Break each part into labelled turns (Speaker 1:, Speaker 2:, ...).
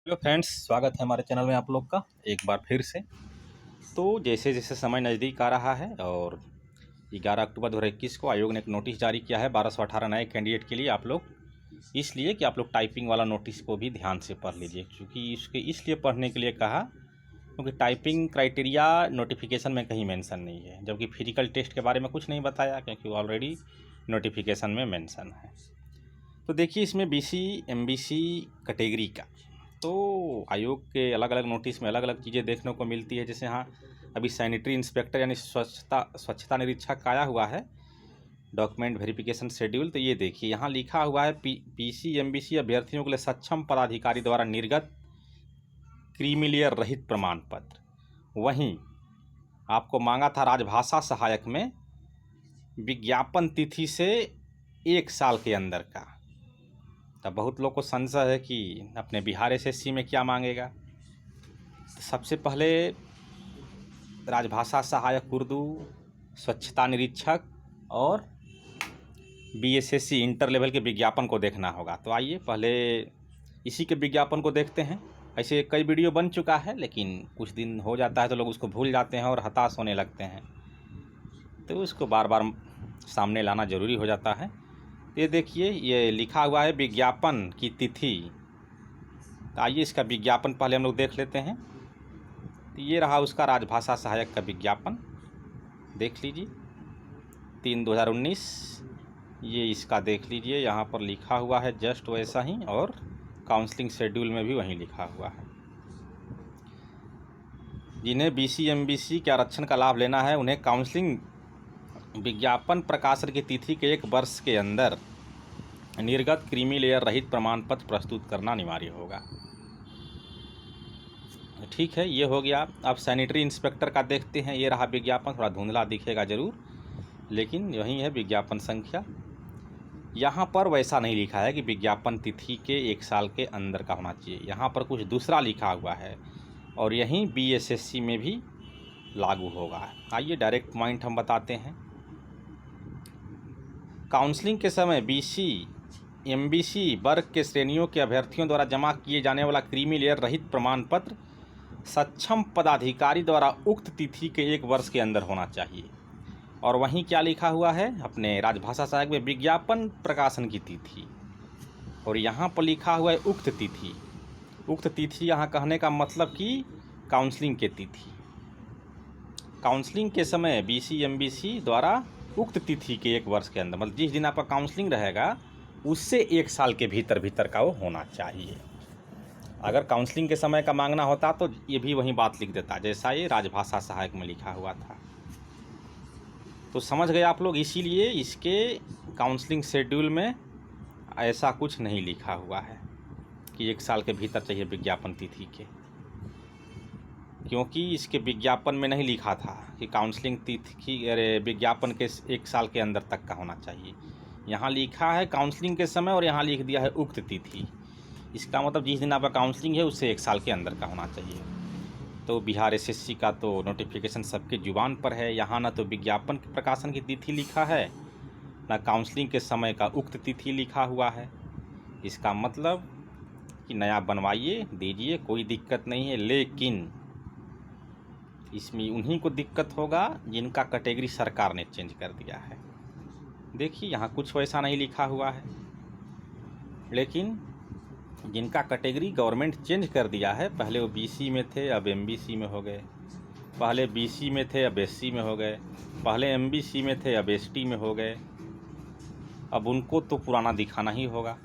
Speaker 1: Hello friends, स्वागत है हमारे चैनल में आप लोग का एक बार फिर से। तो जैसे जैसे समय नज़दीक आ रहा है और 11 अक्टूबर 2021 को आयोग ने एक नोटिस जारी किया है 1218 नए कैंडिडेट के लिए। आप लोग इसलिए कि आप लोग टाइपिंग वाला नोटिस को भी ध्यान से पढ़ लीजिए, क्योंकि इसके इसलिए पढ़ने के लिए कहा क्योंकि टाइपिंग क्राइटेरिया नोटिफिकेशन में कहीं मेंशन नहीं है, जबकि फिजिकल टेस्ट के बारे में कुछ नहीं बताया क्योंकि वो ऑलरेडी नोटिफिकेशन में मेंशन है। तो देखिए, इसमें बीसी एमबीसी कैटेगरी का तो आयोग के अलग अलग नोटिस में अलग अलग चीज़ें देखने को मिलती है। जैसे यहाँ अभी सैनिटरी इंस्पेक्टर यानी स्वच्छता निरीक्षक आया हुआ है, डॉक्यूमेंट वेरिफिकेशन शेड्यूल। तो ये देखिए, यहाँ लिखा हुआ है पीसी एमबीसी अभ्यर्थियों के लिए सक्षम पदाधिकारी द्वारा निर्गत क्रीमी लेयर रहित प्रमाण पत्र। वहीं आपको मांगा था राजभाषा सहायक में विज्ञापन तिथि से 1 साल के अंदर का। तब बहुत लोग को संशय है कि अपने बिहार एसएससी में क्या मांगेगा। तो सबसे पहले राजभाषा सहायक उर्दू, स्वच्छता निरीक्षक और बीएसएससी इंटर लेवल के विज्ञापन को देखना होगा। तो आइए पहले इसी के विज्ञापन को देखते हैं। ऐसे कई वीडियो बन चुका है, लेकिन कुछ दिन हो जाता है तो लोग उसको भूल जाते हैं और हताश होने लगते हैं, तो उसको बार बार सामने लाना ज़रूरी हो जाता है। ये देखिए, ये लिखा हुआ है विज्ञापन की तिथि। तो आइए इसका विज्ञापन पहले हम लोग देख लेते हैं। तो ये रहा उसका राजभाषा सहायक का विज्ञापन, देख लीजिए 3/2019। ये इसका देख लीजिए, यहाँ पर लिखा हुआ है जस्ट वैसा ही, और काउंसलिंग शेड्यूल में भी वहीं लिखा हुआ है। जिन्हें बीसी एमबीसी के आरक्षण का लाभ लेना है उन्हें काउंसलिंग विज्ञापन प्रकाशन की तिथि के 1 वर्ष के अंदर निर्गत क्रीमी लेयर रहित प्रमाण पत्र प्रस्तुत करना अनिवार्य होगा। ठीक है, ये हो गया। अब सैनिटरी इंस्पेक्टर का देखते हैं। ये रहा विज्ञापन, थोड़ा धुंधला दिखेगा ज़रूर, लेकिन यही है विज्ञापन संख्या। यहाँ पर वैसा नहीं लिखा है कि विज्ञापन तिथि के 1 साल के अंदर का होना चाहिए, यहाँ पर कुछ दूसरा लिखा हुआ है, और यहीं बीएसएससी में भी लागू होगा। आइए डायरेक्ट पॉइंट हम बताते हैं। काउंसलिंग के समय बीसी एमबीसी वर्ग के श्रेणियों के अभ्यर्थियों द्वारा जमा किए जाने वाला क्रीमी लेयर रहित प्रमाण पत्र सक्षम पदाधिकारी द्वारा उक्त तिथि के 1 वर्ष के अंदर होना चाहिए। और वहीं क्या लिखा हुआ है अपने राजभाषा सहायक में विज्ञापन प्रकाशन की तिथि, और यहाँ पर लिखा हुआ है उक्त तिथि। उक्त तिथि यहाँ कहने का मतलब कि काउंसलिंग के तिथि। काउंसलिंग के समय बीसी एमबीसी द्वारा उक्त तिथि के 1 वर्ष के अंदर, मतलब जिस दिन आपका काउंसलिंग रहेगा उससे 1 साल के भीतर भीतर का वो होना चाहिए। अगर काउंसलिंग के समय का मांगना होता तो ये भी वही बात लिख देता, जैसा ये राजभाषा सहायक में लिखा हुआ था। तो समझ गए आप लोग, इसीलिए इसके काउंसलिंग शेड्यूल में ऐसा कुछ नहीं लिखा हुआ है कि 1 साल के भीतर चाहिए विज्ञापन तिथि के, क्योंकि इसके विज्ञापन में नहीं लिखा था कि काउंसलिंग तिथि अरे विज्ञापन के 1 साल के अंदर तक का होना चाहिए। यहाँ लिखा है काउंसलिंग के समय, और यहाँ लिख दिया है उक्त तिथि। इसका मतलब जिस दिन आपका काउंसलिंग है उससे 1 साल के अंदर का होना चाहिए। तो बिहार एसएससी का तो नोटिफिकेशन सबके जुबान पर है। यहाँ ना तो विज्ञापन के प्रकाशन की तिथि लिखा है, ना काउंसलिंग के समय का उक्त तिथि लिखा हुआ है। इसका मतलब कि नया बनवाइए, दीजिए, कोई दिक्कत नहीं है, लेकिन इसमें उन्हीं को दिक्कत होगा जिनका कैटेगरी सरकार ने चेंज कर दिया है। देखिए, यहाँ कुछ वैसा नहीं लिखा हुआ है, लेकिन जिनका कैटेगरी गवर्नमेंट चेंज कर दिया है, पहले वो बीसी में थे अब एमबीसी में हो गए, पहले बीसी में थे अब एससी में हो गए, पहले एमबीसी में थे अब एसटी में हो गए, अब उनको तो पुराना दिखाना ही होगा।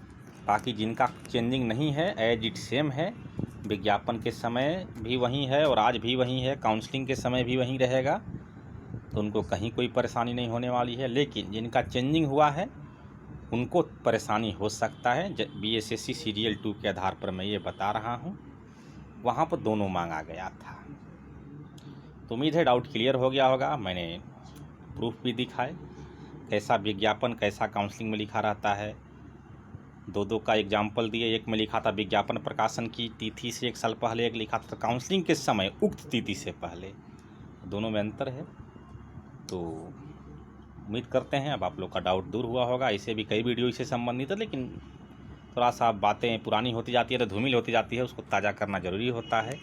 Speaker 1: बाकी जिनका चेंजिंग नहीं है, एज इट सेम है, विज्ञापन के समय भी वही है और आज भी वही है, काउंसलिंग के समय भी वही रहेगा, तो उनको कहीं कोई परेशानी नहीं होने वाली है। लेकिन जिनका चेंजिंग हुआ है उनको परेशानी हो सकता है। बीएसएससी सीरियल 2 के आधार पर मैं ये बता रहा हूँ, वहाँ पर दोनों मांगा गया था। तो उम्मीद है डाउट क्लियर हो गया होगा। मैंने प्रूफ भी दिखाए कैसा विज्ञापन कैसा काउंसलिंग में लिखा रहता है। दो का एग्जाम्पल दिए, एक में लिखा था विज्ञापन प्रकाशन की तिथि से 1 साल पहले, एक लिखा था काउंसलिंग के समय उक्त तिथि से पहले, दोनों में अंतर है। तो उम्मीद करते हैं अब आप लोग का डाउट दूर हुआ होगा। ऐसे भी कई वीडियो इससे संबंधित है, लेकिन थोड़ा सा बातें पुरानी होती जाती है तो धूमिल होती जाती है, उसको ताज़ा करना ज़रूरी होता है।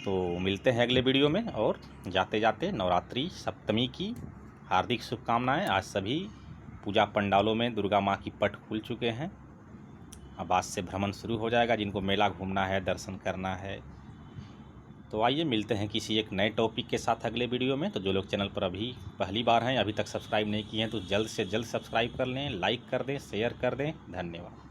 Speaker 1: तो मिलते हैं अगले वीडियो में, और जाते जाते नवरात्रि सप्तमी की हार्दिक शुभकामनाएं। आज सभी पूजा पंडालों में दुर्गा माँ की पट खुल चुके हैं। अब आज से भ्रमण शुरू हो जाएगा, जिनको मेला घूमना है, दर्शन करना है। तो आइए मिलते हैं किसी एक नए टॉपिक के साथ अगले वीडियो में। तो जो लोग चैनल पर अभी पहली बार हैं, अभी तक सब्सक्राइब नहीं किए हैं, तो जल्द से जल्द सब्सक्राइब कर लें, लाइक कर दें, शेयर कर दें। धन्यवाद।